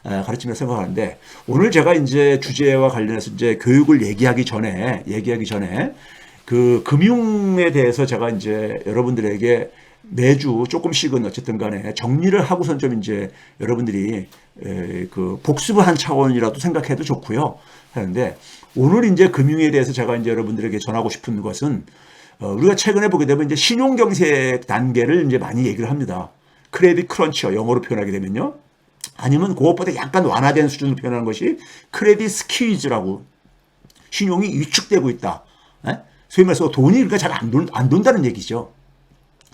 가르침이라고 생각하는데, 오늘 제가 이제 주제와 관련해서 이제 교육을 얘기하기 전에 그 금융에 대해서 제가 이제 여러분들에게 매주 조금씩은 어쨌든 간에 정리를 하고선 좀 이제 여러분들이 그 복습을 한 차원이라도 생각해도 좋고요. 하는데, 오늘 이제 금융에 대해서 제가 이제 여러분들에게 전하고 싶은 것은, 우리가 최근에 보게 되면 이제 신용경색 단계를 이제 많이 얘기를 합니다. 크레딧 크런치요. 영어로 표현하게 되면요. 아니면 그것보다 약간 완화된 수준으로 표현하는 것이 크레딧 스퀴즈라고, 신용이 위축되고 있다. 소위 말해서 돈이 그러니까 잘 안 돈다는 얘기죠.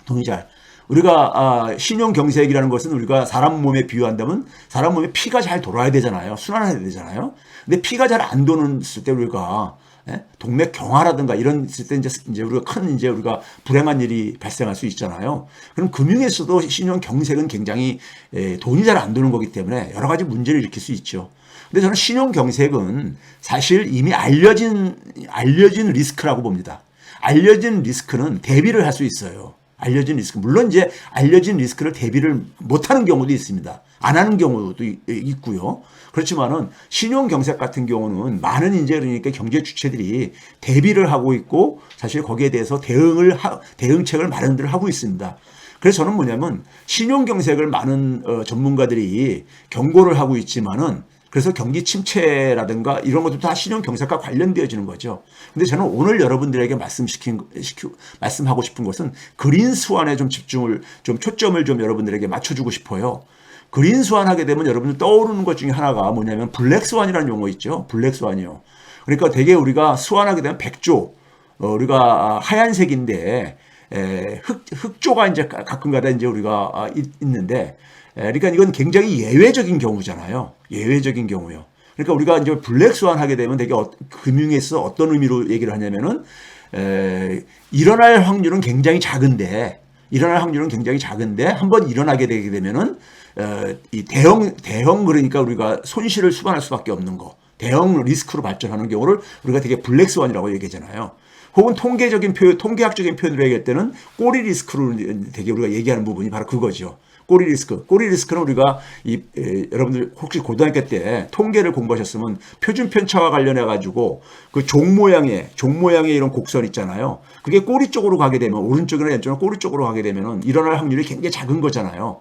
돈이 잘. 우리가 신용 경색이라는 것은 우리가 사람 몸에 비유한다면 사람 몸에 피가 잘 돌아야 되잖아요. 순환해야 되잖아요. 근데 피가 잘 안 도는 때 우리가 동맥 경화라든가 이런 있을 때 이제 우리가 이제 우리가 불행한 일이 발생할 수 있잖아요. 그럼 금융에서도 신용 경색은 굉장히 돈이 잘 안 도는 거기 때문에 여러 가지 문제를 일으킬 수 있죠. 근데 저는 신용 경색은 사실 이미 알려진 리스크라고 봅니다. 알려진 리스크는 대비를 할 수 있어요. 알려진 리스크. 물론 이제 알려진 리스크를 대비를 못하는 경우도 있습니다. 안 하는 경우도 있고요. 그렇지만은 신용 경색 같은 경우는 많은 이제 그러니까 경제 주체들이 대비를 하고 있고 사실 거기에 대해서 대응책을 마련을 하고 있습니다. 그래서 저는 뭐냐면 신용 경색을 많은 전문가들이 경고를 하고 있지만은, 그래서 경기 침체라든가 이런 것도 다 신용 경색과 관련되어지는 거죠. 근데 저는 오늘 여러분들에게 말씀하고 싶은 것은 그린 스완에 좀 초점을 좀 여러분들에게 맞춰주고 싶어요. 그린 스완 하게 되면 여러분들 떠오르는 것 중에 하나가 뭐냐면 블랙 스완이라는 용어 있죠. 블랙 스완이요. 그러니까 되게 우리가 스완하게 되면 백조, 우리가 하얀색인데 흑조가 이제 가끔가다 이제 우리가 있는데, 그러니까 이건 굉장히 예외적인 경우잖아요. 예외적인 경우요. 그러니까 우리가 이제 블랙스완 하게 되면 되게 금융에서 어떤 의미로 얘기를 하냐면은 일어날 확률은 굉장히 작은데 한번 일어나게 되게 되면은 이 대형 그러니까 우리가 손실을 수반할 수밖에 없는 거, 대형 리스크로 발전하는 경우를 우리가 되게 블랙스완이라고 얘기하잖아요. 혹은 통계학적인 표현으로 얘기할 때는 꼬리 리스크로 되게 우리가 얘기하는 부분이 바로 그거죠. 꼬리 리스크. 꼬리 리스크는 우리가 여러분들 혹시 고등학교 때 통계를 공부하셨으면 표준 편차와 관련해 가지고 그 종 모양의 이런 곡선 있잖아요. 그게 꼬리 쪽으로 가게 되면, 오른쪽이나 왼쪽이나 꼬리 쪽으로 가게 되면은 일어날 확률이 굉장히 작은 거잖아요.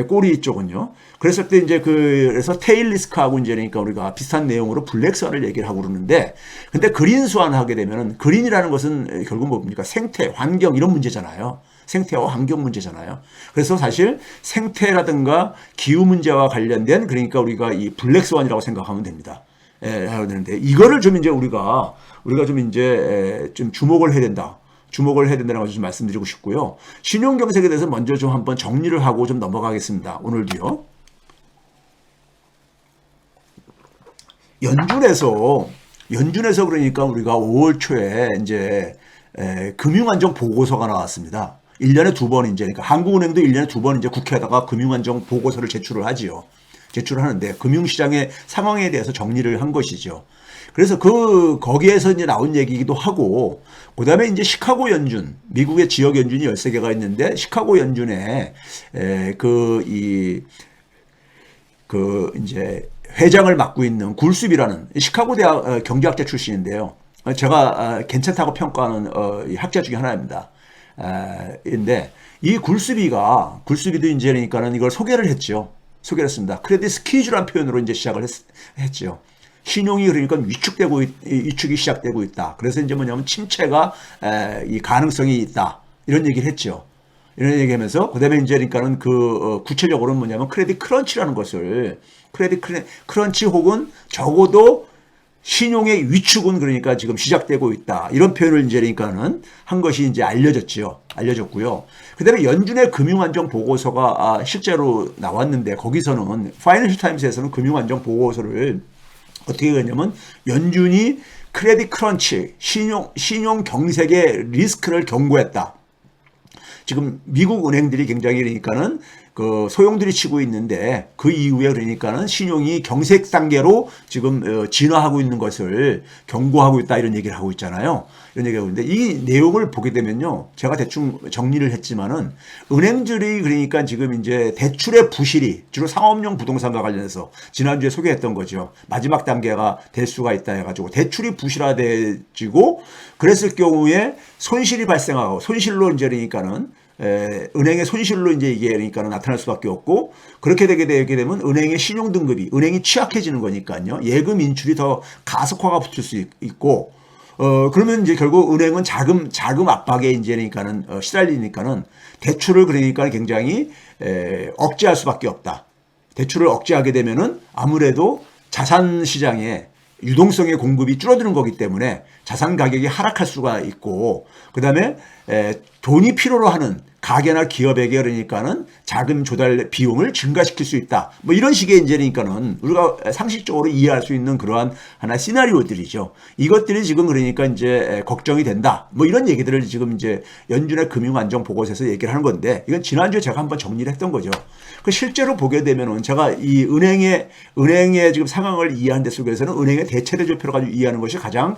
꼬리 쪽은요. 그랬을 때 이제 그래서 테일 리스크하고 이제 그러니까 우리가 비슷한 내용으로 블랙 스완을 얘기를 하고 그러는데, 근데 그린 스완 하게 되면은, 그린이라는 것은 결국 뭡니까? 생태, 환경 이런 문제잖아요. 생태와 환경 문제잖아요. 그래서 사실 생태라든가 기후 문제와 관련된, 그러니까 우리가 이 블랙 스완이라고 생각하면 됩니다. 해야 되는데, 이거를 좀 이제 우리가 좀 이제 좀 주목을 해야 된다는 것을 좀 말씀드리고 싶고요. 신용 경색에 대해서 먼저 좀 한번 정리를 하고 좀 넘어가겠습니다. 오늘도요. 연준에서 그러니까 우리가 5월 초에 이제 금융안정 보고서가 나왔습니다. 1년에 2번 이제, 그러니까 한국은행도 1년에 2번 이제 국회에다가 금융안정 보고서를 제출을 하지요. 제출을 하는데 금융시장의 상황에 대해서 정리를 한 것이죠. 그래서 거기에서 이제 나온 얘기이기도 하고, 그 다음에 이제 시카고 연준, 미국의 지역 연준이 13개가 있는데, 시카고 연준에 이제 회장을 맡고 있는 굴습이라는 시카고 대학 경제학자 출신인데요. 제가 괜찮다고 평가하는 학자 중에 하나입니다. 인데 이 굴습이도 이제 그러니까는 이걸 소개를 했죠. 소개를 했습니다. 크레딧 스퀴즈라는 표현으로 이제 시작을 했죠. 신용이 그러니까 위축이 시작되고 있다. 그래서 이제 뭐냐면 침체가 이 가능성이 있다. 이런 얘기를 했죠. 이런 얘기하면서 그다음에 이제 그러니까는 구체적으로는 뭐냐면 크레딧 크런치라는 것을, 크레딧 크런치 혹은 적어도 신용의 위축은 그러니까 지금 시작되고 있다. 이런 표현을 이제 그러니까는 한 것이 이제 알려졌고요. 그다음에 연준의 금융안정 보고서가 실제로 나왔는데, 거기서는 파이낸셜 타임스에서는 금융안정 보고서를 어떻게 했냐면, 연준이 크레딧 크런치, 신용 경색의 리스크를 경고했다. 지금 미국 은행들이 굉장히 그러니까는 그 소용돌이 치고 있는데 그 이후에 그러니까는 신용이 경색 단계로 지금 진화하고 있는 것을 경고하고 있다 이런 얘기를 하고 있잖아요. 이런 얘기하고 있는데 이 내용을 보게 되면요. 제가 대충 정리를 했지만은 은행들이 그러니까 지금 이제 대출의 부실이 주로 상업용 부동산과 관련해서 지난주에 소개했던 거죠. 마지막 단계가 될 수가 있다 해가지고 대출이 부실화되지고 그랬을 경우에 손실이 발생하고 손실로 이제 그러니까는 은행의 손실로 이제 이게 그러니까는 나타날 수밖에 없고 그렇게 되게 되면 은행의 신용 등급이 은행이 취약해지는 거니까요. 예금 인출이 더 가속화가 붙을 수 있고 그러면 이제 결국 은행은 자금 압박에 이제 그러니까는 시달리니까는 대출을 그러니까 굉장히 억제할 수밖에 없다. 대출을 억제하게 되면은 아무래도 자산 시장에 유동성의 공급이 줄어드는 거기 때문에 자산 가격이 하락할 수가 있고 그다음에 돈이 필요로 하는 가게나 기업에게 그러니까는 자금 조달 비용을 증가시킬 수 있다. 뭐 이런 식의 이제 그러니까는 우리가 상식적으로 이해할 수 있는 그러한 하나의 시나리오들이죠. 이것들이 지금 그러니까 이제 걱정이 된다. 뭐 이런 얘기들을 지금 이제 연준의 금융안정보고서에서 얘기를 하는 건데 이건 지난주에 제가 한번 정리를 했던 거죠. 그 실제로 보게 되면은 제가 이 은행의 지금 상황을 이해하는 데 속에서는 은행의 대체대조표를 가지고 이해하는 것이 가장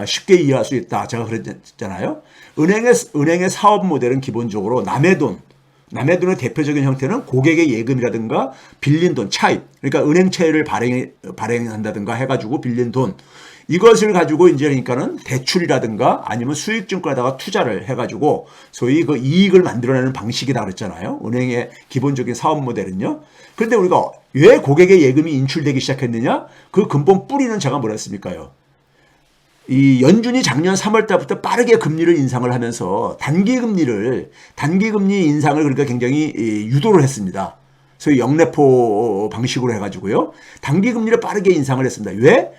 쉽게 이해할 수 있다. 제가 그랬잖아요. 은행의 사업 모델은 기본적으로 남의 돈의 대표적인 형태는 고객의 예금이라든가 빌린 돈, 차입, 그러니까 은행채를 발행한다든가 해가지고 빌린 돈, 이것을 가지고 이제 그러니까는 대출이라든가 아니면 수익증권에다가 투자를 해가지고 소위 그 이익을 만들어내는 방식이다 그랬잖아요. 은행의 기본적인 사업 모델은요. 그런데 우리가 왜 고객의 예금이 인출되기 시작했느냐? 그 근본 뿌리는 제가 뭐라 했습니까요? 이 연준이 작년 3월 달부터 빠르게 금리를 인상을 하면서 단기 금리 인상을 그러니까 굉장히 유도를 했습니다. 소위 영래포 방식으로 해가지고요. 단기 금리를 빠르게 인상을 했습니다. 왜?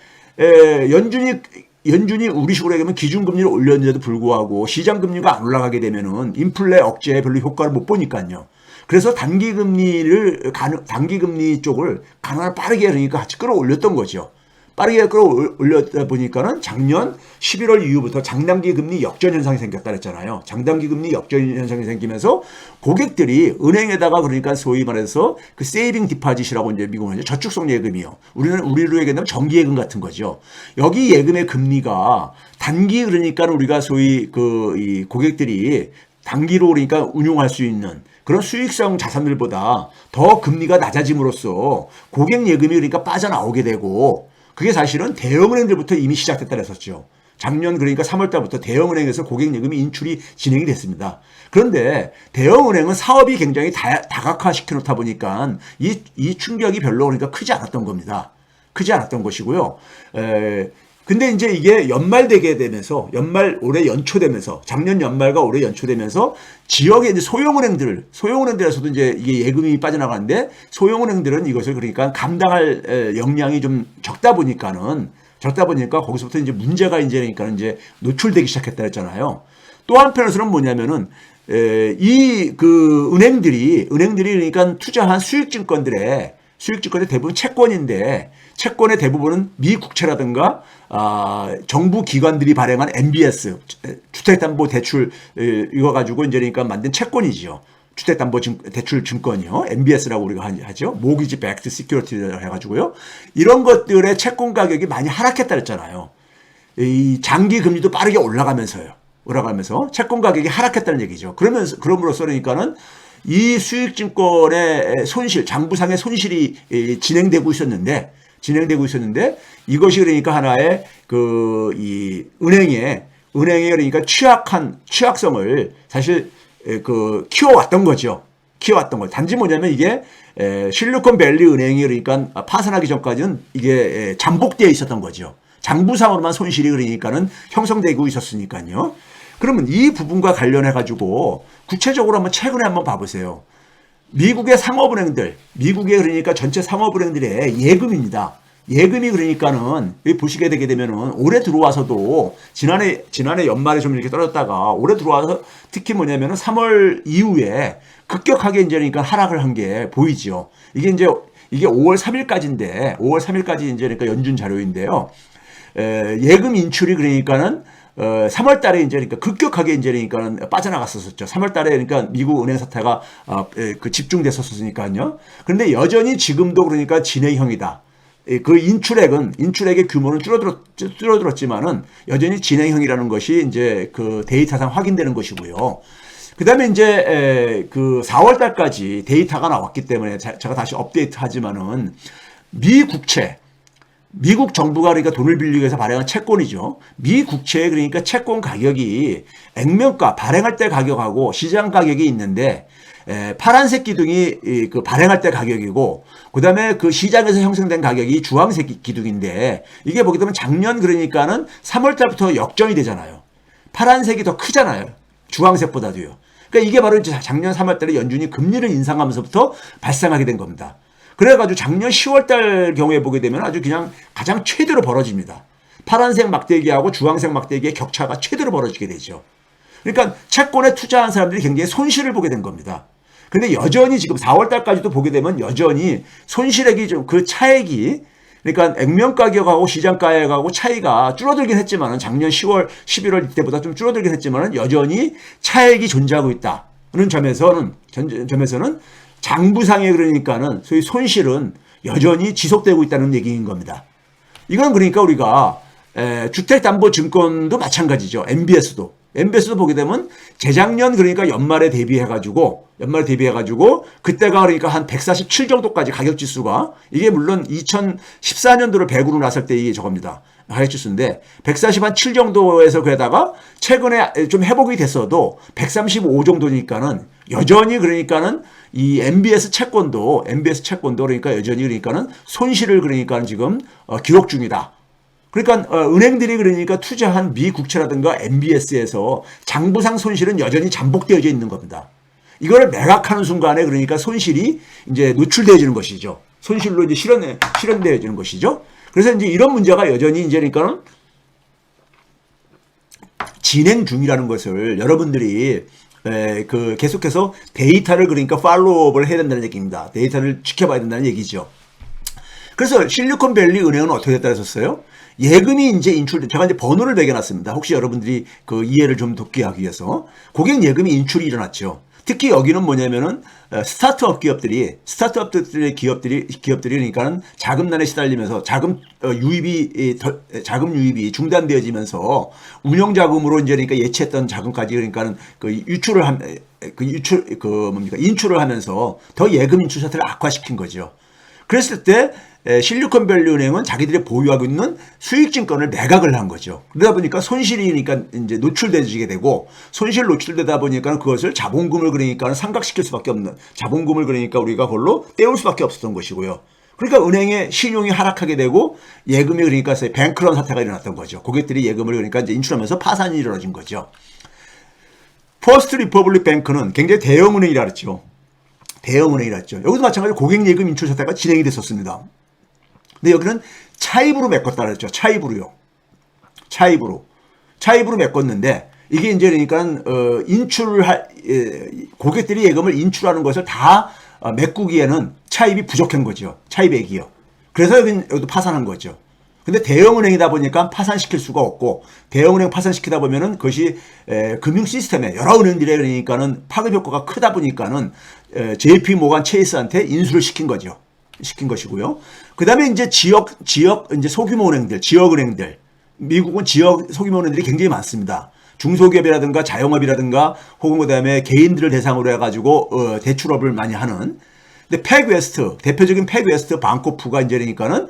연준이 우리식으로 얘기하면 기준금리를 올렸는데도 불구하고 시장금리가 안 올라가게 되면은 인플레 억제에 별로 효과를 못 보니까요. 그래서 단기 금리 쪽을 가능한 빠르게 그러니까 같이 끌어올렸던 거죠. 빠르게 끌어올렸다 보니까는 작년 11월 이후부터 장단기 금리 역전 현상이 생겼다 그랬잖아요. 장단기 금리 역전 현상이 생기면서 고객들이 은행에다가 그러니까 소위 말해서 그 세이빙 디파짓이라고 이제 미국은 저축성 예금이요. 우리로 얘기하면 정기 예금 같은 거죠. 여기 예금의 금리가 단기 그러니까 우리가 소위 이 고객들이 단기로 그러니까 운용할 수 있는 그런 수익성 자산들보다 더 금리가 낮아짐으로써 고객 예금이 그러니까 빠져나오게 되고 그게 사실은 대형은행들부터 이미 시작됐다 그랬었죠. 작년 그러니까 3월 달부터 대형은행에서 고객 예금이 인출이 진행이 됐습니다. 그런데 대형은행은 사업이 굉장히 다각화 시켜놓다 보니까 이 충격이 별로 그러니까 크지 않았던 겁니다. 크지 않았던 것이고요. 근데 이제 이게 연말되게 되면서 올해 연초되면서 작년 연말과 올해 연초되면서 지역의 이제 소형은행들에서도 이제 이게 예금이 빠져나가는데 소형은행들은 이것을 그러니까 감당할 역량이 좀 적다 보니까 거기서부터 이제 문제가 이제 그러니까 이제 노출되기 시작했다 했잖아요. 또 한편으로는 뭐냐면은 은행들이 그러니까 투자한 수익증권들의 대부분 채권인데 채권의 대부분은 미국채라든가 정부 기관들이 발행한 MBS 주택담보대출 이거 가지고 이제 그러니까 만든 채권이죠. 주택담보대출 증권이요. MBS라고 우리가 하죠. 모기지 백드 시큐리티를 해가지고요. 이런 것들의 채권 가격이 많이 하락했다 그랬잖아요. 이 장기 금리도 빠르게 올라가면서 채권 가격이 하락했다는 얘기죠. 그럼으로써 그러니까는 이 수익증권의 장부상의 손실이 진행되고 있었는데 이것이 그러니까 하나의 이 은행의 그러니까 취약성을 사실 키워왔던 거죠. 단지 뭐냐면 이게 실리콘밸리 은행이 그러니까 파산하기 전까지는 이게 잠복되어 있었던 거죠. 장부상으로만 손실이 그러니까는 형성되고 있었으니까요. 그러면 이 부분과 관련해 가지고 구체적으로 최근에 한번 봐보세요. 미국의 그러니까 전체 상업은행들의 예금입니다. 예금이 그러니까는 보시게 되게 되면은 올해 들어와서도 지난해 연말에 좀 이렇게 떨어졌다가 올해 들어와서 특히 뭐냐면은 3월 이후에 급격하게 이제 그러니까 하락을 한 게 보이죠. 이게 5월 3일까지인데 5월 3일까지 이제 그러니까 연준 자료인데요. 예금 인출이 그러니까는 3월 달에 이제 그러니까 급격하게 이제 그러니까 빠져나갔었죠. 3월 달에 그러니까 미국 은행 사태가 그 집중됐었으니까요. 그런데 여전히 지금도 그러니까 진행형이다. 그 인출액의 규모는 줄어들었지만은 여전히 진행형이라는 것이 이제 그 데이터상 확인되는 것이고요. 그 다음에 이제 그 4월 달까지 데이터가 나왔기 때문에 제가 다시 업데이트 하지만은 미국 정부가 그러니까 돈을 빌리기 위해서 발행한 채권이죠. 미 국채의 그러니까 채권 가격이 액면가 발행할 때 가격하고 시장 가격이 있는데 파란색 기둥이 그 발행할 때 가격이고 그다음에 그 시장에서 형성된 가격이 주황색 기둥인데 이게 보게 되면 작년 그러니까는 3월 달부터 역전이 되잖아요. 파란색이 더 크잖아요. 주황색보다도요. 그러니까 이게 바로 이제 작년 3월 달에 연준이 금리를 인상하면서부터 발생하게 된 겁니다. 그래가지고 작년 10월 달 경우에 보게 되면 아주 그냥 가장 최대로 벌어집니다. 파란색 막대기하고 주황색 막대기의 격차가 최대로 벌어지게 되죠. 그러니까 채권에 투자한 사람들이 굉장히 손실을 보게 된 겁니다. 근데 여전히 지금 4월 달까지도 보게 되면 여전히 손실액이 좀 그 차액이 그러니까 액면 가격하고 시장 가격하고 차이가 줄어들긴 했지만은 작년 10월, 11월 이때보다 좀 줄어들긴 했지만은 여전히 차액이 존재하고 있다는 점에서는 장부상에 그러니까는 소위 손실은 여전히 지속되고 있다는 얘기인 겁니다. 이건 그러니까 우리가 주택담보증권도 마찬가지죠. MBS도 보게 되면 재작년 그러니까 연말에 대비해가지고 그때가 그러니까 한 147 정도까지 가격지수가 이게 물론 2014년도를 100으로 나설 때 이게 저겁니다. 가격지수인데 147 정도에서 그러다가 최근에 좀 회복이 됐어도 135 정도니까는 여전히 그러니까는 이 MBS 채권도 그러니까 여전히 그러니까는 손실을 그러니까는 지금 기록 중이다. 그러니까 은행들이 그러니까 투자한 미 국채라든가 MBS에서 장부상 손실은 여전히 잠복되어져 있는 겁니다. 이거를 매각하는 순간에 그러니까 손실이 이제 노출되어지는 것이죠. 손실로 이제 실현되어지는 것이죠. 그래서 이제 이런 문제가 여전히 이제 그러니까는 진행 중이라는 것을 여러분들이 그 계속해서 데이터를 그러니까 팔로우업을 해야 된다는 얘기입니다. 데이터를 지켜봐야 된다는 얘기죠. 그래서 실리콘밸리 은행은 어떻게 됐다 했었어요? 예금이 이제 제가 이제 번호를 매겨놨습니다. 혹시 여러분들이 그 이해를 좀 돕게 하기 위해서. 고객 예금이 인출이 일어났죠. 특히 여기는 뭐냐면은 스타트업 기업들이 그러니까는 자금난에 시달리면서 자금 유입이 중단되어지면서 운영 자금으로 이제 그러니까 예치했던 자금까지 그러니까는 인출을 하면서 더 예금 인출 사태를 악화시킨 거죠. 그랬을 때 실리콘밸리 은행은 자기들이 보유하고 있는 수익증권을 매각을 한 거죠. 그러다 보니까 손실이 그러니까 이제 노출되게 되고 손실 노출되다 보니까 그것을 자본금을 그러니까 상각시킬 수밖에 없는 자본금을 그러니까 우리가 그걸로 떼올 수밖에 없었던 것이고요. 그러니까 은행의 신용이 하락하게 되고 예금이 그러니까 뱅크런 사태가 일어났던 거죠. 고객들이 예금을 그러니까 이제 인출하면서 파산이 일어나진 거죠. 퍼스트 리퍼블릭 뱅크는 굉장히 대형 은행이라 그랬죠. 여기도 마찬가지로 고객 예금 인출 사태가 진행이 됐었습니다. 근데 여기는 차입으로 메꿨다 그랬죠. 차입으로 메꿨는데 이게 이제 그러니까 고객들이 예금을 인출하는 것을 다 메꾸기에는 차입이 부족한 거죠. 차입액이요. 그래서 여기도 파산한 거죠. 근데 대형은행이다 보니까 파산시킬 수가 없고 대형은행 파산시키다 보면은 그것이 금융 시스템에 여러 은행들의 그러니까는 파급 효과가 크다 보니까는 JP 모간 체이스한테 인수를 시킨 것이고요. 그다음에 이제 지역 이제 소규모 은행들, 지역 은행들, 미국은 지역 소규모 은행들이 굉장히 많습니다. 중소기업이라든가 자영업이라든가 혹은 그다음에 개인들을 대상으로 해가지고 대출업을 많이 하는. 근데 팩웨스트 대표적인 팩웨스트 방코프가 이제 그러니까는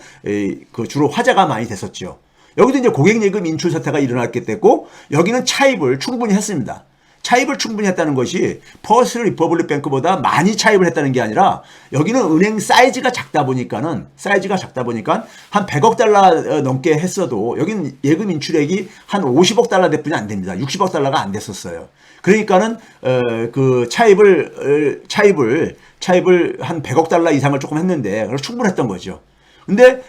그 주로 화제가 많이 됐었죠. 여기도 이제 고객 예금 인출 사태가 일어났기 때문에 여기는 차입을 충분히 했습니다. 차입을 충분히 했다는 것이 퍼스트 리퍼블릭 뱅크보다 많이 차입을 했다는 게 아니라 여기는 은행 사이즈가 작다 보니까 한 100억 달러 넘게 했어도 여기는 예금 인출액이 한 50억 달러 대뿐이 안 됩니다. 60억 달러가 안 됐었어요. 그러니까는 그 차입을 한 100억 달러 이상을 조금 했는데 충분했던 거죠. 근데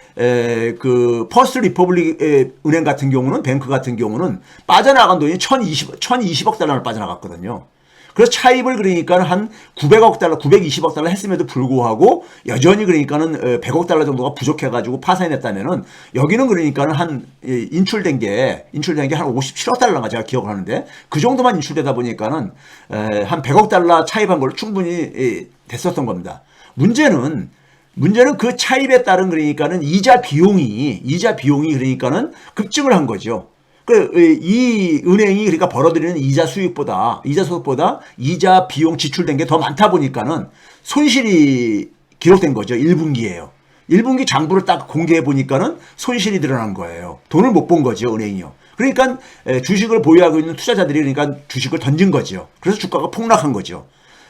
그 퍼스트 리퍼블릭 은행 같은 경우는 뱅크 같은 경우는 빠져나간 돈이 1020억 달러를 빠져나갔거든요. 그래서 차입을 그러니까 한 900억 달러, 920억 달러 했음에도 불구하고 여전히 그러니까는 100억 달러 정도가 부족해가지고 파산했다면은 여기는 그러니까는 한 인출된 게 한 57억 달러가 제가 기억을 하는데 그 정도만 인출되다 보니까는 한 100억 달러 차입한 걸로 충분히 됐었던 겁니다. 문제는 그 차입에 따른 그러니까는 이자 비용이 그러니까는 급증을 한 거죠. 이 은행이 그러니까 벌어들이는 이자 소득보다 이자 비용 지출된 게 더 많다 보니까는 손실이 기록된 거죠. 1분기에요. 1분기 장부를 딱 공개해 보니까는 손실이 드러난 거예요. 돈을 못 본 거죠, 은행이요. 그러니까 주식을 보유하고 있는 투자자들이 그러니까 주식을 던진 거죠. 그래서 주가가 폭락한 거죠.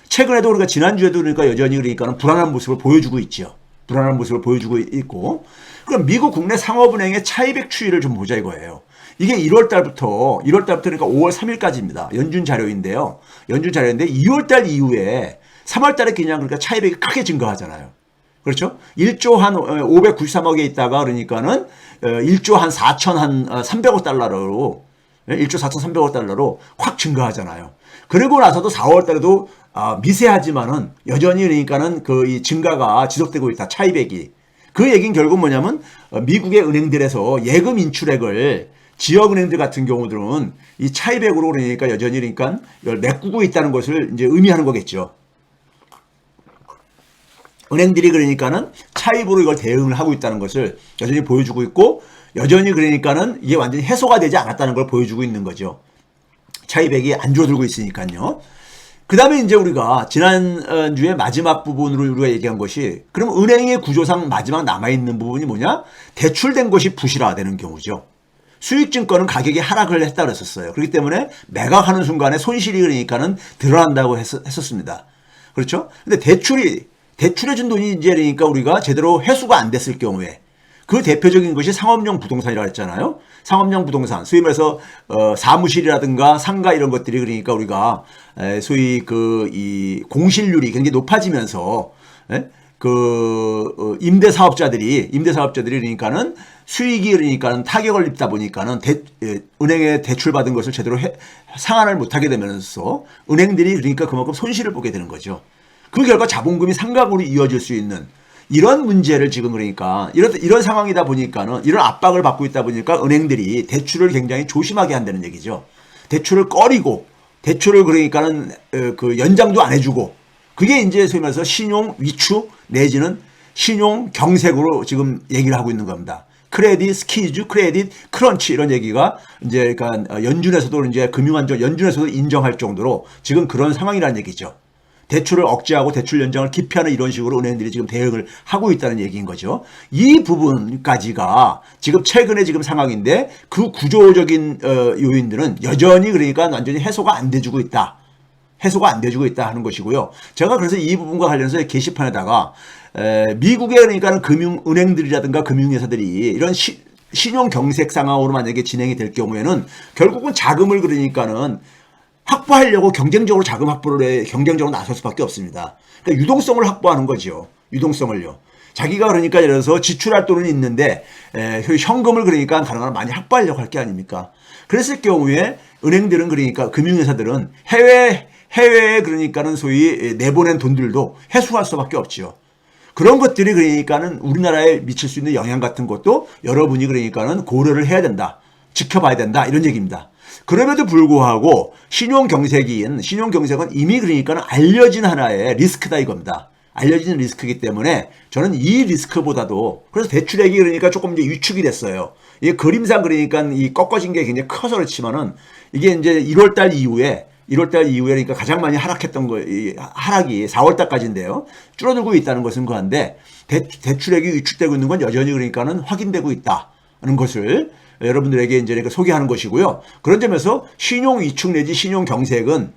최근에도 그러니까 지난주에도 그러니까 여전히 그러니까는 불안한 모습을 보여주고 있죠. 불안한 모습을 보여주고 있고. 그럼 미국 국내 상업은행의 차입액 추이를 좀 보자 이거예요. 이게 1월 달부터 그러니까 5월 3일까지입니다. 연준 자료인데요. 2월 달 이후에 3월 달에 그냥 그러니까 차입액이 크게 증가하잖아요. 그렇죠? 1조 한 593억에 있다가 그러니까는 1조 한 300억 달러로 1조 4,300억 달러로 확 증가하잖아요. 그리고 나서도 4월 달에도 미세하지만은 여전히 그러니까는 이 증가가 지속되고 있다. 차입액이. 그 얘기는 결국 뭐냐면 미국의 은행들에서 예금 인출액을 지역은행들 같은 경우들은 이 차입액으로 그러니까 여전히 그러니까 메꾸고 있다는 것을 이제 의미하는 거겠죠. 은행들이 그러니까는 차입으로 이걸 대응을 하고 있다는 것을 여전히 보여주고 있고 여전히 그러니까는 이게 완전히 해소가 되지 않았다는 걸 보여주고 있는 거죠. 차입액이 안 줄어들고 있으니까요. 그 다음에 이제 우리가 지난주에 마지막 부분으로 우리가 얘기한 것이 그럼 은행의 구조상 마지막 남아있는 부분이 뭐냐? 대출된 것이 부실화되는 경우죠. 수익증권은 가격이 하락을 했다 그랬었어요. 그렇기 때문에 매각하는 순간에 손실이 그러니까는 드러난다고 했었습니다. 그렇죠? 근데 대출해준 돈이 이제 그러니까 우리가 제대로 회수가 안 됐을 경우에 그 대표적인 것이 상업용 부동산이라고 했잖아요. 상업용 부동산, 소위 말해서 사무실이라든가 상가 이런 것들이 그러니까 우리가 소위 이 공실률이 굉장히 높아지면서 임대 사업자들이 그러니까는 수익이 그러니까는 타격을 입다 보니까는 은행에 대출 받은 것을 제대로 상환을 못하게 되면서 은행들이 그러니까 그만큼 손실을 보게 되는 거죠. 그 결과 자본금이 상각으로 이어질 수 있는 이런 문제를 지금 그러니까 이런 상황이다 보니까는 이런 압박을 받고 있다 보니까 은행들이 대출을 굉장히 조심하게 한다는 얘기죠. 대출을 꺼리고 대출을 그러니까는 연장도 안 해주고 그게 이제 소위 말해서 신용 위축 내지는 신용 경색으로 지금 얘기를 하고 있는 겁니다. 크레딧 스퀴즈, 크레딧 크런치 이런 얘기가 이제 그러니까 연준에서도 이제 금융안정 연준에서도 인정할 정도로 지금 그런 상황이라는 얘기죠. 대출을 억제하고 대출 연장을 기피하는 이런 식으로 은행들이 지금 대응을 하고 있다는 얘기인 거죠. 이 부분까지가 지금 최근의 지금 상황인데 그 구조적인 요인들은 여전히 그러니까 완전히 해소가 안 돼주고 있다. 하는 것이고요. 제가 그래서 이 부분과 관련해서 게시판에다가 미국의 그러니까 은행들이라든가 금융회사들이 이런 신용 경색 상황으로 만약에 진행이 될 경우에는 결국은 자금을 그러니까는 확보하려고 경쟁적으로 자금 확보를 경쟁적으로 나설 수밖에 없습니다. 그러니까 유동성을 확보하는 거죠. 유동성을요. 자기가 그러니까 예를 들어서 지출할 돈은 있는데 현금을 그러니까 가능한 많이 확보하려고 할 게 아닙니까? 그랬을 경우에 은행들은 그러니까 금융회사들은 해외에 그러니까는 소위 내보낸 돈들도 회수할 수밖에 없지요. 그런 것들이 그러니까는 우리나라에 미칠 수 있는 영향 같은 것도 여러분이 그러니까는 고려를 해야 된다. 지켜봐야 된다. 이런 얘기입니다. 그럼에도 불구하고 신용경색은 이미 그러니까는 알려진 하나의 리스크다 이겁니다. 알려진 리스크이기 때문에 저는 이 리스크보다도 그래서 대출액이 그러니까 조금 이제 위축이 됐어요. 이게 그림상 그러니까 이 꺾어진 게 굉장히 커서 그렇지만은 이게 이제 1월달 이후에 그러니까 가장 많이 하락했던 하락이 4월달까지인데요. 줄어들고 있다는 것은 그한데 대출액이 위축되고 있는 건 여전히 그러니까는 확인되고 있다는 것을 여러분들에게 이제 소개하는 것이고요. 그런 점에서 신용 위축 내지 신용 경색은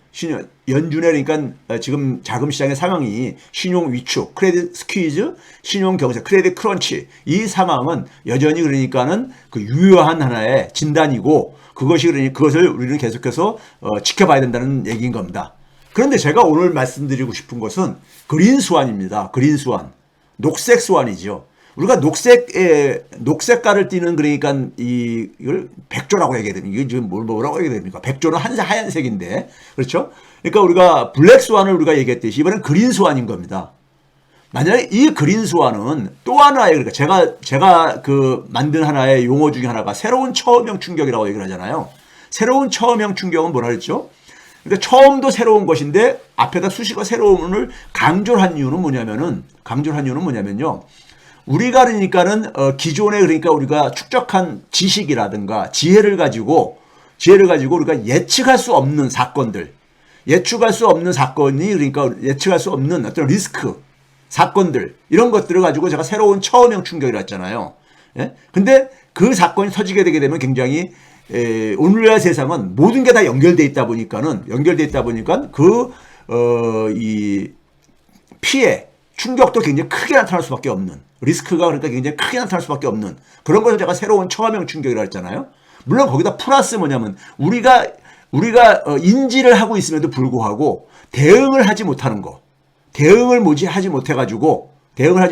연준의 그러니까 지금 자금 시장의 상황이 신용 위축, 크레딧 스퀴즈, 신용 경색, 크레딧 크런치 이 상황은 여전히 그러니까는 그 유효한 하나의 진단이고 그것을 우리는 계속해서 지켜봐야 된다는 얘기인 겁니다. 그런데 제가 오늘 말씀드리고 싶은 것은 그린 스완입니다. 그린 스완, 녹색 스완이죠. 우리가 녹색깔을 띠는 그러니까 이걸 백조라고 얘기해야 됩니까? 이게 지금 뭐라고 얘기해야 됩니까? 백조는 하얀색인데 그렇죠? 그러니까 우리가 블랙 스완을 우리가 얘기했듯이 이번엔 그린 스완인 겁니다. 만약에 이 그린 스완은 또 하나의 그러니까 제가 그 만든 하나의 용어 중에 하나가 새로운 처음형 충격이라고 얘기를 하잖아요. 새로운 처음형 충격은 뭐라 그랬죠? 그러니까 처음도 새로운 것인데 앞에다 수식어 새로움을 강조를 한 이유는 뭐냐면요. 우리가 그러니까는 기존에 그러니까 우리가 축적한 지식이라든가 지혜를 가지고 우리가 예측할 수 없는 사건들, 예측할 수 없는 사건이 그러니까 예측할 수 없는 어떤 리스크 사건들 이런 것들을 가지고 제가 새로운 처음형 충격이라 했잖아요. 예? 근데 그 사건이 터지게 되게 되면 굉장히 오늘날 세상은 모든 게 다 연결돼 있다 보니까는 이 피해 충격도 굉장히 크게 나타날 수밖에 없는 리스크가 그러니까 굉장히 크게 나타날 수밖에 없는 그런 것을 제가 새로운 처음형 충격이라 했잖아요. 물론 거기다 플러스 뭐냐면 우리가 인지를 하고 있음에도 불구하고 대응을 하지 못하는 거, 대응을 하지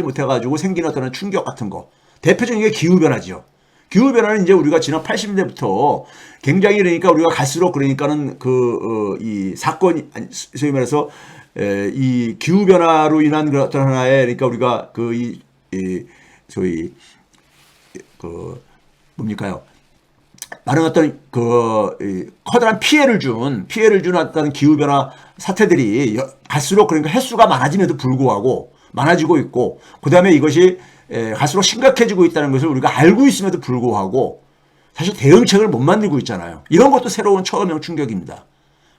못해가지고 생기는 어떤 충격 같은 거. 대표적인 게 기후변화죠. 기후변화는 이제 우리가 지난 80년대부터 굉장히 그러니까 우리가 갈수록 그러니까는 이 사건이, 소위 말해서, 이 기후변화로 인한 그 어떤 하나의 그러니까 우리가 뭡니까요? 많은 어떤 커다란 피해를 준 어떤 기후변화 사태들이 갈수록 그러니까 횟수가 많아짐에도 불구하고 많아지고 있고 그 다음에 이것이 갈수록 심각해지고 있다는 것을 우리가 알고 있음에도 불구하고 사실 대응책을 못 만들고 있잖아요. 이런 것도 새로운 처음형 충격입니다.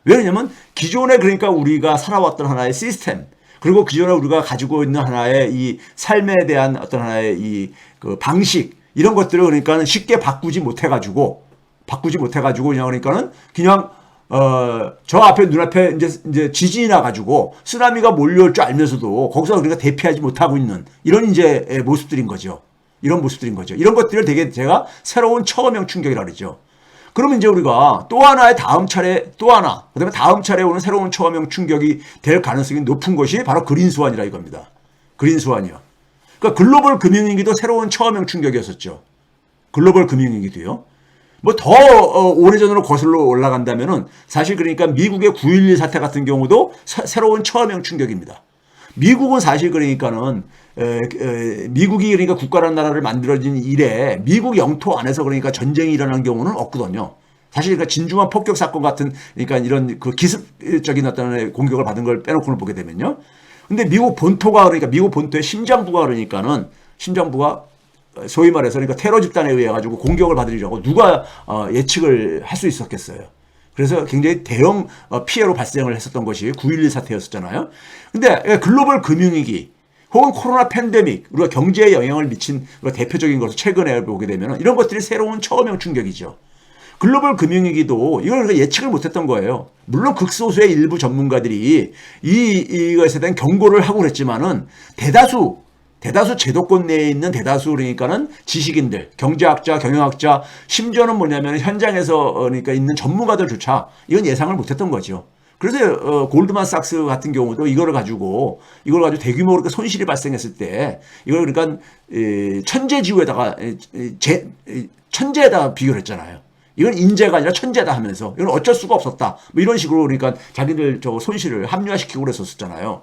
왜냐하면 기존에 그러니까 우리가 살아왔던 하나의 시스템 그리고 기존에 우리가 가지고 있는 하나의 이 삶에 대한 어떤 하나의 그 방식 이런 것들을 그러니까 쉽게 바꾸지 못해가지고 그러니까는 그냥 저 앞에 눈앞에 이제 지진이 나가지고 쓰나미가 몰려올 줄 알면서도 거기서 우리가 대피하지 못하고 있는 이런 이제 모습들인 거죠. 이런 것들을 되게 제가 새로운 처음형 충격이라고 그러죠. 그러면 이제 우리가 그다음에 다음 차례 오는 새로운 처음형 충격이 될 가능성이 높은 것이 바로 그린 스완이라 이겁니다. 그린 스완이요. 그러니까 글로벌 금융위기도 새로운 처음형 충격이었었죠. 글로벌 금융위기도요. 뭐 더 오래전으로 거슬러 올라간다면은 사실 그러니까 미국의 9.11 사태 같은 경우도 새로운 처음형 충격입니다. 미국은 사실 그러니까는 미국이 그러니까 국가라는 나라를 만들어진 이래 미국 영토 안에서 그러니까 전쟁이 일어난 경우는 없거든요. 사실 그러니까 진주만 폭격 사건 같은 그러니까 이런 그 기습적인 어떤 공격을 받은 걸 빼놓고는 보게 되면요. 근데 미국 본토의 심장부가 소위 말해서 그러니까 테러 집단에 의해 가지고 공격을 받으려고 누가 예측을 할 수 있었겠어요. 그래서 굉장히 대형 피해로 발생을 했었던 것이 9.11 사태였었잖아요. 근데 글로벌 금융위기 혹은 코로나 팬데믹 우리가 경제에 영향을 미친 대표적인 것을 최근에 보게 되면 이런 것들이 새로운 처음형 충격이죠. 글로벌 금융위기도 이걸 예측을 못했던 거예요. 물론 극소수의 일부 전문가들이 이것에 대한 경고를 하고 그랬지만은 대다수 제도권 내에 있는 그러니까는 지식인들, 경제학자, 경영학자, 심지어는 뭐냐면 현장에서 그러니까 있는 전문가들조차 이건 예상을 못했던 거죠. 그래서 골드만삭스 같은 경우도 이걸 가지고 대규모 손실이 발생했을 때 이걸 그러니까 천재에다가 비교를 했잖아요. 이건 인재가 아니라 천재다 하면서 이건 어쩔 수가 없었다. 뭐 이런 식으로 그러니까 자기들 손실을 합리화시키고 그랬었잖아요.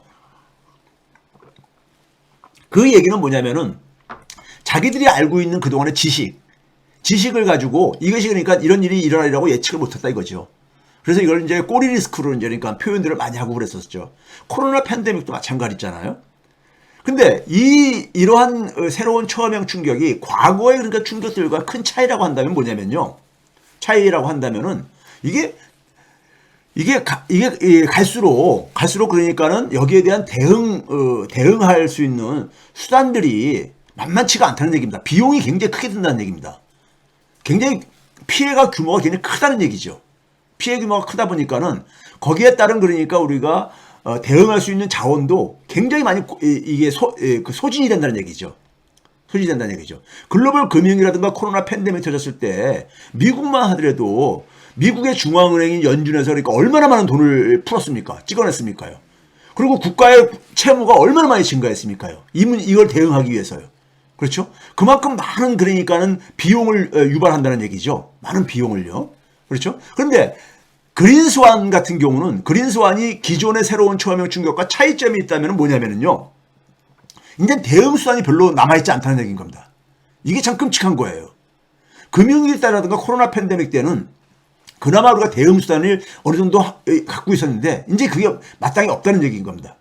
그 얘기는 뭐냐면은 자기들이 알고 있는 그동안의 지식을 가지고 이것이 그러니까 이런 일이 일어나리라고 예측을 못했다 이거죠. 그래서 이걸 이제 꼬리 리스크로 이제 그러니까 표현들을 많이 하고 그랬었죠. 코로나 팬데믹도 마찬가지잖아요. 근데 이러한 새로운 처음형 충격이 과거의 그러니까 충격들과 큰 차이라고 한다면 뭐냐면요. 이게 갈수록 그러니까는 여기에 대한 대응할 수 있는 수단들이 만만치가 않다는 얘기입니다. 비용이 굉장히 크게 든다는 얘기입니다. 굉장히 규모가 굉장히 크다는 얘기죠. 피해 규모가 크다 보니까는 거기에 따른 그러니까 우리가 대응할 수 있는 자원도 굉장히 많이 소진이 된다는 얘기죠. 글로벌 금융이라든가 코로나 팬데믹 터졌을 때 미국만 하더라도 미국의 중앙은행인 연준에서 그러니까 얼마나 많은 돈을 풀었습니까? 찍어냈습니까요? 그리고 국가의 채무가 얼마나 많이 증가했습니까요? 이걸 대응하기 위해서요. 그렇죠? 그만큼 많은 그러니까는 비용을 유발한다는 얘기죠. 많은 비용을요. 그렇죠? 그런데 그린스완 같은 경우는 그린스완이 기존의 새로운 초험형 충격과 차이점이 있다면 뭐냐면요. 이제 대응 수단이 별로 남아있지 않다는 얘기인 겁니다. 이게 참 끔찍한 거예요. 금융위기 때라든가 코로나 팬데믹 때는 그나마 우리가 대응 수단을 어느 정도 갖고 있었는데 이제 그게 마땅히 없다는 얘기인 겁니다.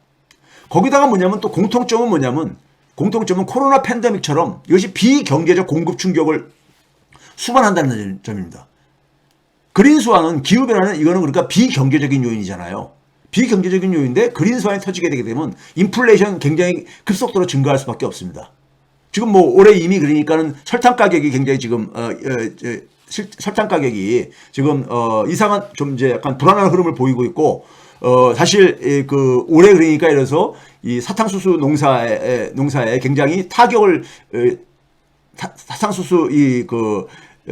거기다가 뭐냐면 또 공통점은 코로나 팬데믹처럼 이것이 비경제적 공급 충격을 수반한다는 점입니다. 그린스완은 기후변화는 이거는 그러니까 비경제적인 요인이잖아요. 비경제적인 요인인데 그린스완이 터지게 되게 되면 인플레이션 굉장히 급속도로 증가할 수밖에 없습니다. 지금 뭐 올해 이미 그러니까는 설탕 가격이 굉장히 지금 설탕 가격이 지금 이상한 좀 이제 약간 불안한 흐름을 보이고 있고 사실 그 올해 그러니까 이래서 이 사탕수수 농사에 굉장히 타격을 사탕수수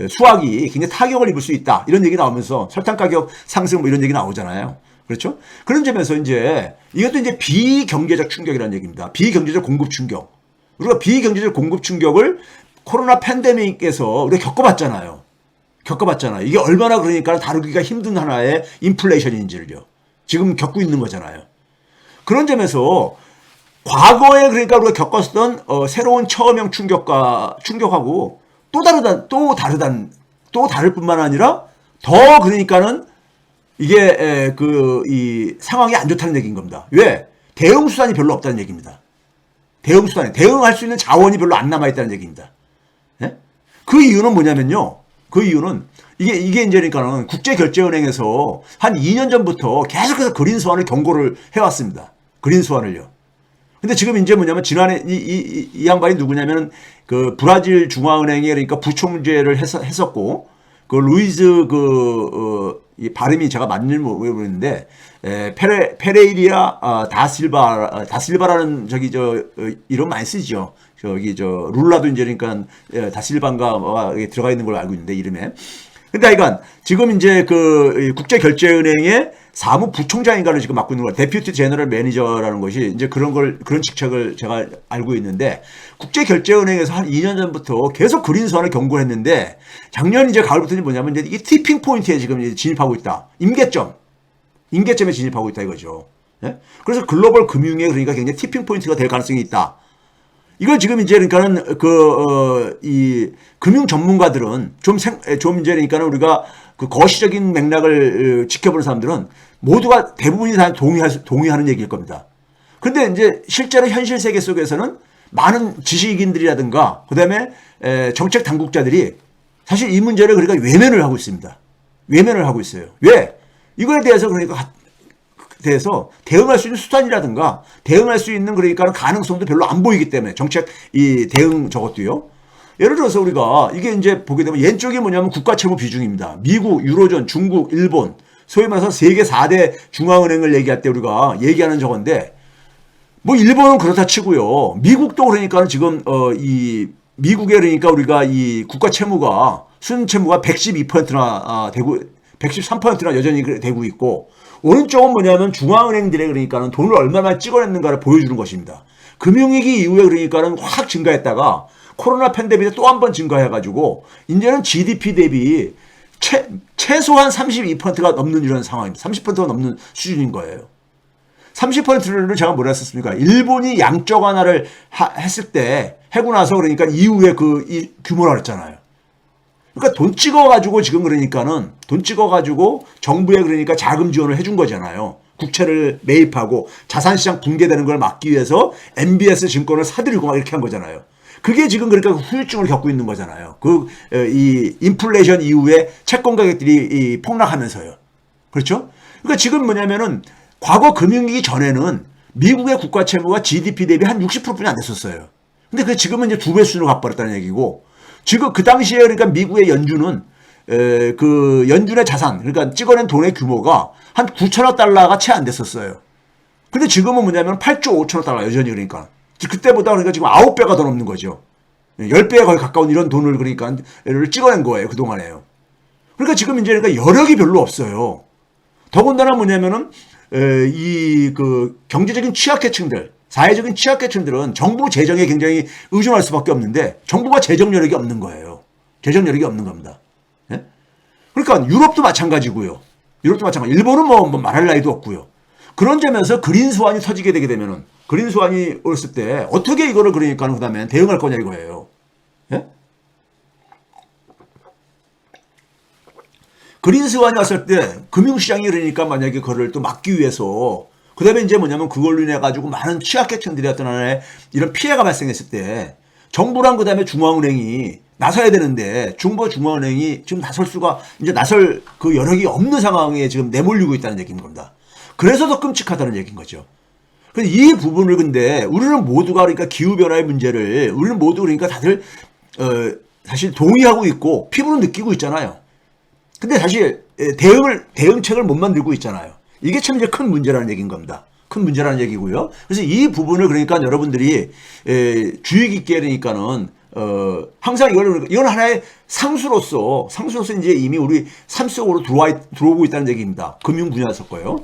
수확이 굉장히 타격을 입을 수 있다 이런 얘기 나오면서 설탕 가격 상승 뭐 이런 얘기 나오잖아요. 그렇죠? 그런 점에서 이제 이것도 이제 비경제적 충격이라는 얘기입니다. 비경제적 공급 충격. 우리가 비경제적 공급 충격을 코로나 팬데믹에서 우리가 겪어봤잖아요. 이게 얼마나 그러니까 다루기가 힘든 하나의 인플레이션인지를요. 지금 겪고 있는 거잖아요. 그런 점에서 과거에 그러니까 우리가 겪었던 새로운 처음형 충격하고 또 다를 뿐만 아니라 더 그러니까는 이게 이 상황이 안 좋다는 얘기인 겁니다. 왜? 대응 수단이 별로 없다는 얘기입니다. 대응할 수 있는 자원이 별로 안 남아 있다는 얘기입니다. 예? 그 이유는 뭐냐면요. 이게 이제 그러니까는 국제결제은행에서 한 2년 전부터 계속해서 그린스완을 경고를 해왔습니다. 그린스완을요. 근데 지금 이제 뭐냐면 지난해 이 양반이 누구냐면 그 브라질 중앙은행에 그러니까 부총재를 했었고 그 루이즈 이 발음이 제가 맞는지 모르겠는데 페레이리아 다실바라는 이름 많이 쓰죠. 룰라도 이제 그러니까 다실바인가 들어가 있는 걸로 알고 있는데 이름에. 근데 하여간 지금 이제 그 국제결제은행의 사무부총장인가를 지금 맡고 있는 거예요. 데퓨티 제너럴 매니저라는 것이 이제 그런 직책을 제가 알고 있는데 국제결제은행에서 한 2년 전부터 계속 그린스완을 경고했는데 작년 이제 가을부터 뭐냐면 이제 이게 티핑 포인트에 지금 이제 진입하고 있다. 임계점에 진입하고 있다 이거죠. 네? 그래서 글로벌 금융에 그러니까 굉장히 티핑 포인트가 될 가능성이 있다. 이건 지금 이제 그러니까는 이 금융 전문가들은 좀 이제 그러니까는 우리가 그 거시적인 맥락을 지켜보는 사람들은 모두가 대부분이 다 동의하는 얘기일 겁니다. 그런데 이제 실제로 현실 세계 속에서는 많은 지식인들이라든가 그다음에 정책 당국자들이 사실 이 문제를 그러니까 외면을 하고 있습니다. 외면을 하고 있어요. 왜? 이거에 대해서 그러니까 대응할 수 있는 수단이라든가 대응할 수 있는 그러니까 가능성도 별로 안 보이기 때문에 정책 이 대응 저것도요. 예를 들어서 우리가 이게 이제 보게 되면 왼쪽이 뭐냐면 국가 채무 비중입니다. 미국, 유로존, 중국, 일본 소위 말해서 세계 4대 중앙은행을 얘기할 때 우리가 얘기하는 저건데 뭐 일본은 그렇다 치고요. 미국도 그러니까 지금 이 미국에 그러니까 우리가 이 국가 채무가 순 채무가 112%나 되고 113%나 여전히 되고 있고 오른쪽은 뭐냐면 중앙은행들의 그러니까는 돈을 얼마나 찍어냈는가를 보여주는 것입니다. 금융위기 이후에 그러니까는 확 증가했다가 코로나 팬데믹에 또 한 번 증가해가지고 이제는 GDP 대비 최소한 32%가 넘는 이런 상황입니다. 30%가 넘는 수준인 거예요. 30%를 제가 뭐라 했었습니까? 일본이 양적 완화를 했을 때 해고 나서 그러니까 이후에 이 규모라 그랬잖아요. 그러니까 돈 찍어가지고 지금 그러니까는 돈 찍어가지고 정부에 그러니까 자금 지원을 해준 거잖아요. 국채를 매입하고 자산시장 붕괴되는 걸 막기 위해서 MBS 증권을 사들이고 막 이렇게 한 거잖아요. 그게 지금 그러니까 후유증을 겪고 있는 거잖아요. 이 인플레이션 이후에 채권 가격들이 폭락하면서요. 그렇죠? 그러니까 지금 뭐냐면은 과거 금융위기 전에는 미국의 국가 채무가 GDP 대비 한 60%뿐이 안 됐었어요. 근데 그 지금은 이제 2배 수준으로 가버렸다는 얘기고 지금 그 당시에 그러니까 미국의 연준은 그 연준의 자산 그러니까 찍어낸 돈의 규모가 한 9천억 달러가 채 안 됐었어요. 근데 지금은 뭐냐면 8조 5천억 달러 여전히 그러니까 그때보다 그러니까 지금 9배가 더 넘는 거죠. 10배에 거의 가까운 이런 돈을 그러니까 찍어낸 거예요. 그동안에요. 그러니까 지금 이제 그러니까 여력이 별로 없어요. 더군다나 뭐냐면은 이 그 경제적인 취약계층들 사회적인 취약계층들은 정부 재정에 굉장히 의존할 수밖에 없는데 정부가 재정 여력이 없는 거예요. 재정 여력이 없는 겁니다. 예? 그러니까 유럽도 마찬가지고요. 유럽도 마찬가지. 일본은 뭐 말할 나위도 없고요. 그런 점에서 그린 스완이 터지게 되게 되면은 그린 스완이 올었을 때 어떻게 이거를 그러니까 그다음에 대응할 거냐 이거예요. 예? 그린 스완이 왔을 때 금융시장이 그러니까 만약에 그거를 또 막기 위해서 그다음에 이제 뭐냐면 그걸로 인해 가지고 많은 취약계층들이 어떤 하나의 이런 피해가 발생했을 때 정부랑 그다음에 중앙은행이 나서야 되는데 중앙은행이 지금 나설 수가 이제 나설 그 여력이 없는 상황에 지금 내몰리고 있다는 얘기인 겁니다. 그래서 더 끔찍하다는 얘기인 거죠. 그래서 이 부분을 근데 우리는 모두가 그러니까 기후변화의 문제를 우리는 모두 그러니까 다들 사실 동의하고 있고 피부로 느끼고 있잖아요. 근데 사실 대응책을 못 만들고 있잖아요. 이게 참 이제 큰 문제라는 얘기인 겁니다. 큰 문제라는 얘기고요. 그래서 이 부분을 그러니까 여러분들이 주의 깊게 그러니까는 항상 이건 하나의 상수로서 이제 이미 우리 삶 속으로 들어오고 있다는 얘기입니다. 금융 분야에서 거요.